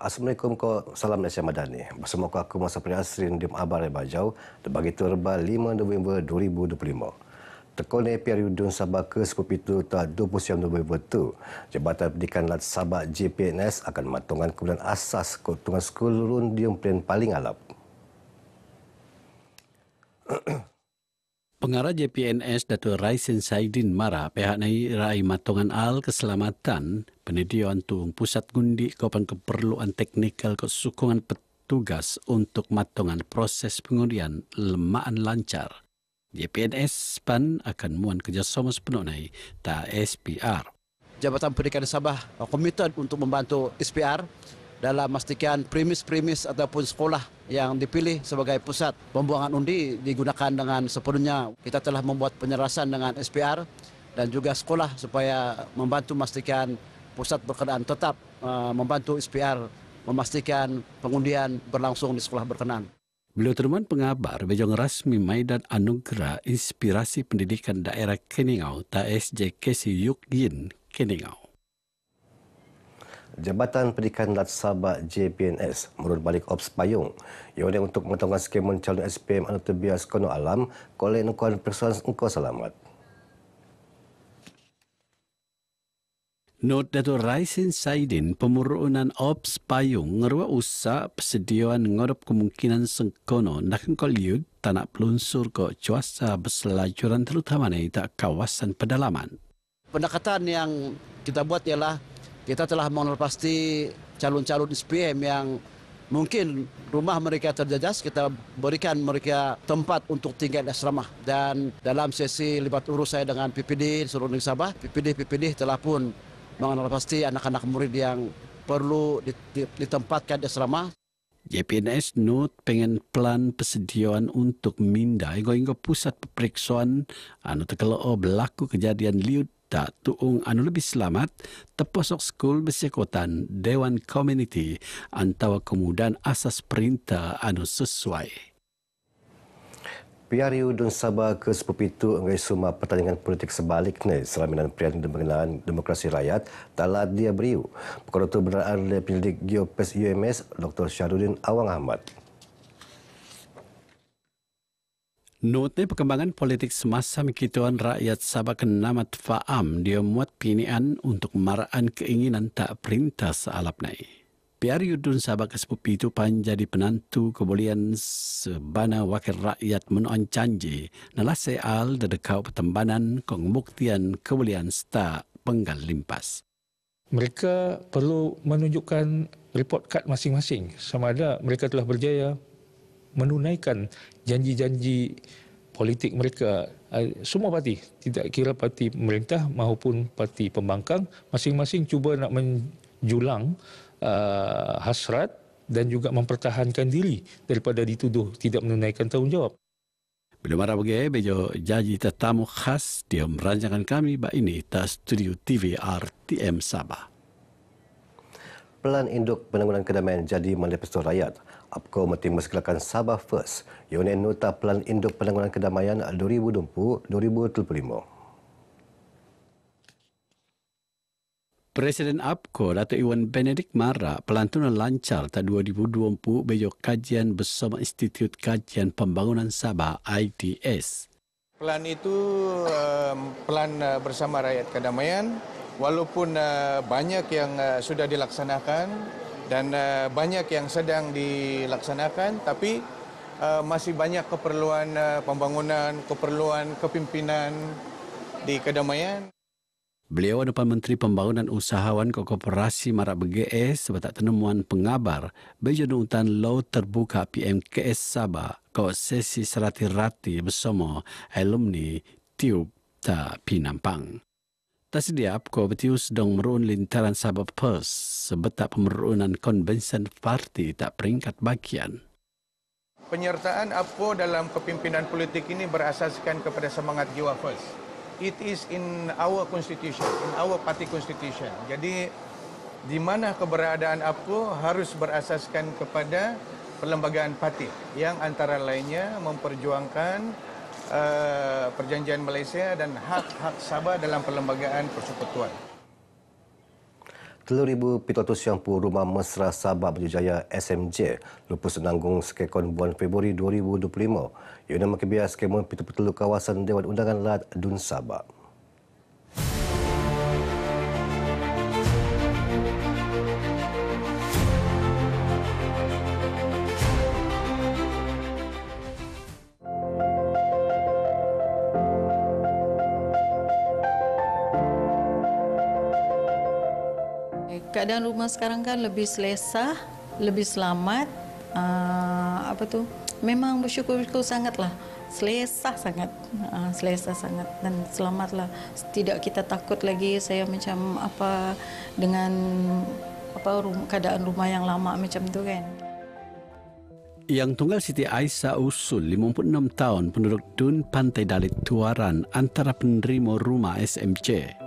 Assalamualaikum, salam Malaysia Madani. Bersama aku Masa Asrin di Abar Bajau, terbagi terba 5 November 2025. Tekone periode Sabah ke 10 ta 20 November tu, Jabatan Pendidikan Lat Sabah JPNS akan matungkan kemudian asas keuntungan skul run di plan paling alap. Pengarah JPNS Datuk Raisin Saidin Mara pihak nai rai matongan al keselamatan penyediaan tuung pusat gundi kapan keperluan teknikal ke sokongan petugas untuk matongan proses pengundian lemaan lancar. JPNS PAN akan muan kerjasama sepenuh nai ta SPR. Jabatan Pendidikan Sabah komited untuk membantu SPR dalam memastikan premis-premis ataupun sekolah yang dipilih sebagai pusat pembuangan undi digunakan dengan sepenuhnya. Kita telah membuat penyerasan dengan SPR dan juga sekolah supaya membantu memastikan pusat berkenaan tetap membantu SPR memastikan pengundian berlangsung di sekolah berkenaan. Beliau teruman pengabar bejong rasmi Maidan Anugerah Inspirasi Pendidikan Daerah Keningau ta SJKC Yuk Yin Keningau. Jabatan Pendidikan Lat Sabah JPNS merun balik Ops Payung yang untuk mengetengah skema calon SPM anu terbias kono alam kolej nukuan persoalan engkau selamat. Not Datuk Raisin Saidin pemurunan Ops Payung ngerua usaha persediaan ngorop kemungkinan sengkono nak koliud tanah pelunsur ke cuaca berselajuran terutama di kawasan pedalaman. Pendekatan yang kita buat ialah kita telah mengenal pasti calon-calon SPM yang mungkin rumah mereka terjejas, kita berikan mereka tempat untuk tinggal di asrama. Dan dalam sesi libat urus saya dengan PPD seluruh negeri Sabah, PPD telah pun mengenal pasti anak-anak murid yang perlu ditempatkan di asrama. JPNS Not pengen plan persediaan untuk mindai hingga pusat peperiksaan anu tekelo berlaku kejadian liut tak tuung anu lebih selamat teposok skul bersekutan Dewan Komuniti antara kemudahan asas perintah anu sesuai. PRU Dun Sabah ke 10 enggai semua pertandingan politik sebaliknya selaminan pilihan mengenaan demokrasi rakyat telah dia beriu. Perkara itu berada oleh penyelidik Geopes UMS Dr. Syahrudin Awang Ahmad. Notnya perkembangan politik semasa mikituan rakyat Sabah kenamat faam dia muat pinian untuk maraan keinginan tak perintah sealap nai. PRU Dun Sabah ke 10 itu panjadi penantu kebolehan sebana wakil rakyat menuan janji nalah seal dedekau pertembanan kembuktian kebolehan sta penggal limpas. Mereka perlu menunjukkan report card masing-masing sama ada mereka telah berjaya menunaikan janji-janji politik mereka. Semua parti, tidak kira parti pemerintah maupun parti pembangkang, masing-masing cuba nak menjulang hasrat dan juga mempertahankan diri daripada dituduh tidak menunaikan tanggungjawab. Bila marah bagi bejo janji tetamu khas dia merancangan kami bak ini tas studio TV RTM Sabah. Pelan induk penanggulangan kedamaian jadi Manifesto Rakyat. APKO menggalakkan Sabah First. Yonen nota Pelan Induk Penanggulangan Kedamaian 2020-2025. Presiden APKO Datuk Iwan Benedict Mara pelantunan lancar tahun 2020 bejo kajian bersama Institut Kajian Pembangunan Sabah IDS. Pelan itu pelan bersama rakyat kedamaian. Walaupun banyak yang sudah dilaksanakan dan banyak yang sedang dilaksanakan, tapi masih banyak keperluan pembangunan, keperluan kepimpinan di kedamaian. Beliau adalah Menteri Pembangunan Usahawan Koperasi Marak BGS sebagai temuan pengabar bejonutan law terbuka PMKS Sabah ke sesi serati-rati bersama alumni Tiub ta Pinampang. Tasdia APKO betius sedang merun lintaran Sabah Pers sebetak pemerunan konvensi parti tak peringkat bagian. Penyertaan APKO dalam kepimpinan politik ini berasaskan kepada semangat jiwa First. It is in our constitution, in our party constitution. Jadi di mana keberadaan APKO harus berasaskan kepada perlembagaan parti yang antara lainnya memperjuangkan Perjanjian Malaysia dan hak-hak Sabah dalam perlembagaan persekutuan. 3,700 rumah mesra Sabah berjaya SMJ lepas menanggung skekon bulan Februari 2025. Ia mengakibat skema pitu-pitu kawasan Dewan Undangan Lat Dun Sabah. Keadaan rumah sekarang kan lebih selesa, lebih selamat. Memang bersyukur sangatlah. Selesa sangat dan selamatlah. Tidak kita takut lagi saya macam dengan keadaan rumah yang lama macam tu kan. Yang tunggal Siti Aisyah Usul, 56 tahun, penduduk Dun Pantai Dalit Tuaran, antara penerima rumah SMJ.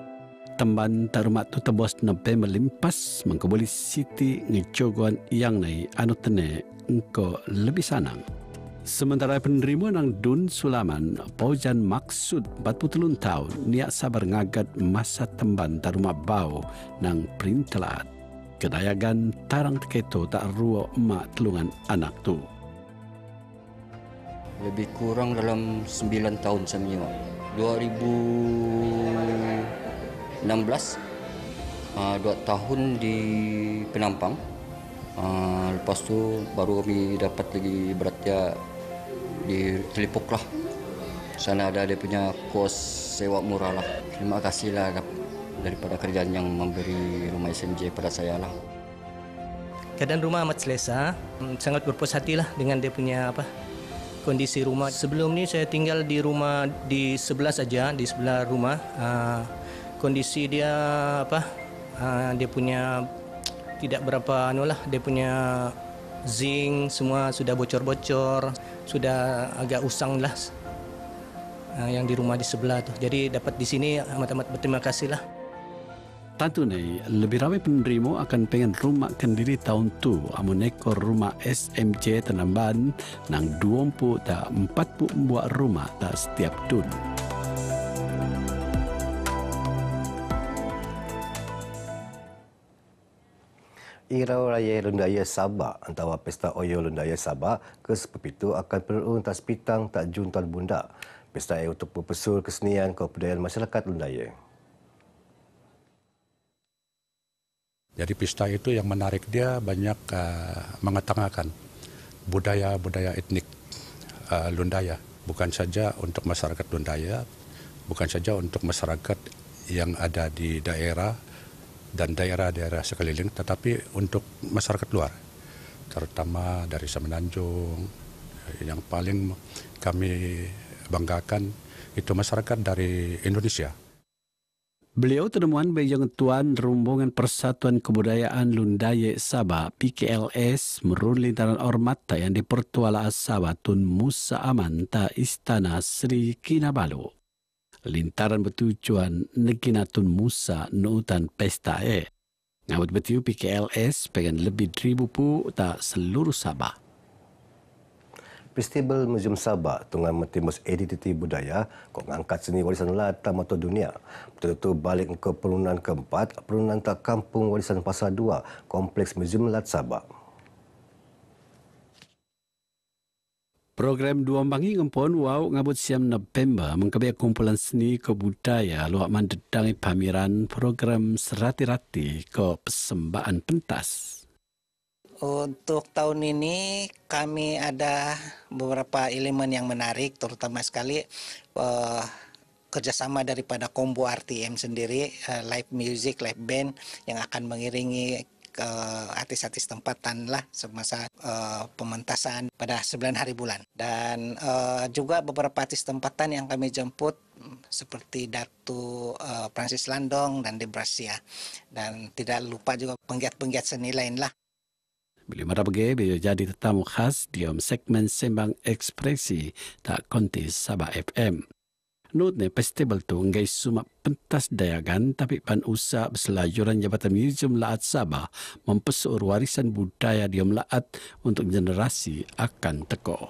Temban tarumat tu tebos November limpas mengkebuli Siti ngejoguan yang nai anu tene engko lebih sanang. Sementara penerima nang Dun Sulaman, Paujan Maksud 43 tahun, niat sabar ngagat masa temban tarumat bau nang Perintelat. Kedayagan tarang teketo tak ruo emak telungan anak tu. Lebih kurang dalam 9 tahun saya menyewa. 2016, 2 tahun di Penampang. Lepas tu baru kami dapat lagi beratnya di Telipok lah. Sana ada dia punya kos sewa murah lah. Terima kasih lah daripada kerjaan yang memberi rumah SMJ pada saya lah. Keadaan rumah amat selesa, sangat berpuas hati lah dengan dia punya kondisi rumah. Sebelum ni saya tinggal di rumah di sebelah saja, di sebelah rumah. Kondisi dia dia punya tidak berapa dia punya zinc semua sudah bocor-bocor, sudah agak usang lah yang di rumah di sebelah tu. Jadi dapat di sini amat-amat berterima kasih lah. Tentu ni lebih ramai penerima akan pengen rumah kendiri tahun tu amun ekor rumah SMJ Tenamban nang 20 tak 40 buat rumah tak setiap Dun. Irau Raya Lundaya Sabah antara Pesta Oyo Lundaya Sabah ke-10 akan beruntas pitang tak juntan bunda. Pesta ini untuk mempersul kesenian kebudayaan masyarakat Lundaya. Jadi pesta itu yang menarik dia banyak mengetengahkan budaya-budaya etnik Lundaya. Bukan saja untuk masyarakat Lundaya, bukan saja untuk masyarakat yang ada di daerah dan daerah-daerah sekeliling, tetapi untuk masyarakat luar, terutama dari Semenanjung. Yang paling kami banggakan itu masyarakat dari Indonesia. Beliau temuan bejang tuan rombongan Persatuan Kebudayaan Lundaya Sabah PKLS merun lintaran hormat yang dipertuala Sabah Tun Musa Aman ta Istana Sri Kinabalu. Lintaran bertujuan Negina Tun Musa nuutan pesta ngabut betiu PKLS pengen lebih 1,000 pu ta seluruh Sabah. Festival Museum Sabah tengah metimus identiti budaya kok mengangkat seni warisan lata mata dunia. Betul-betul balik ke perunan keempat, perunan tak kampung warisan Pasar 2, Kompleks Museum Lat Sabah. Program Dua Bangi ngempon ngabut siam November mengkebiak kumpulan seni ke budaya luak mandedangi pameran program serati-rati ke persembahan pentas. Untuk tahun ini kami ada beberapa elemen yang menarik, terutama sekali kerjasama daripada Combo RTM sendiri, live music, live band yang akan mengiringi artis-artis tempatan lah semasa pementasan pada 9 hari bulan. Dan juga beberapa artis tempatan yang kami jemput seperti Datu Francis Landong dan Debrasia. Dan tidak lupa juga penggiat-penggiat seni lain lah. Bila mara bagi, bila jadi tetamu khas di segmen Sembang Ekspresi tak kontis Sabah FM. Note ni festival tu ngai sumak pentas dayagan tapi pan usaha berselayuran Jabatan Museum Laat Sabah mempesuur warisan budaya di Laat untuk generasi akan teko.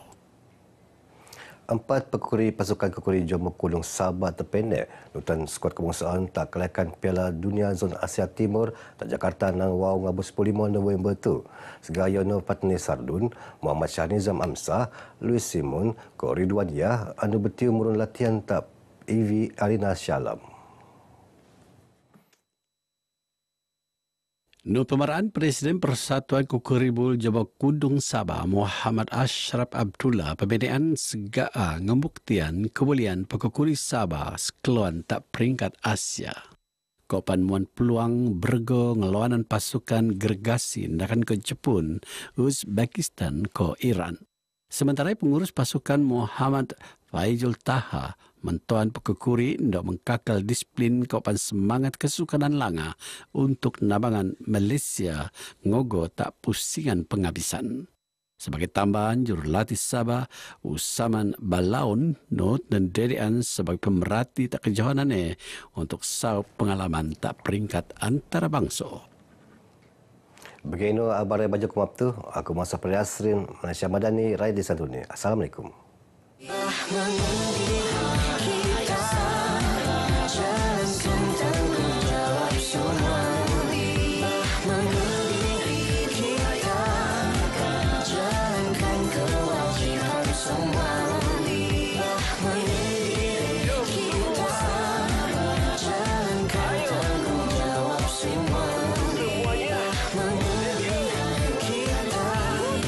4 pekuri pasukan kekuri Johor Kulung Sabah terpendek. Nutan skuad kebangsaan tak kelaikan Piala Dunia Zon Asia Timur tak Jakarta nang wau ngabu 15 November tu. Segaya no Patni Sardun, Muhammad Syahnizam Amsah, Louis Simon, ko Ridwan Yah anu betiu murun latihan tak EV Arena Syalam. No pemeraan Presiden Persatuan Kukuribul Johor Kudung Sabah Muhammad Ashraf Abdullah pembinaan segaa ngembuktian kebolehan pekukuri Sabah sekeluan tak peringkat Asia. Kopan muan peluang bergo ngelawanan pasukan gergasi ndakan ke Jepun, Uzbekistan ke Iran. Sementara pengurus pasukan Muhammad Faizul Taha mentuan pekukuri untuk mengkakal disiplin kopan semangat kesukanan langa untuk nabangan Malaysia ngogo tak pusingan penghabisan. Sebagai tambahan, jurulatih Sabah Usaman Balaun not dan Dedian sebagai pemerhati tak kejauhan untuk sau pengalaman tak peringkat antarabangsa. Begini abar baju kumap tu, aku Masa Priasrin Malaysia Madani Rai di Santuni. Assalamualaikum.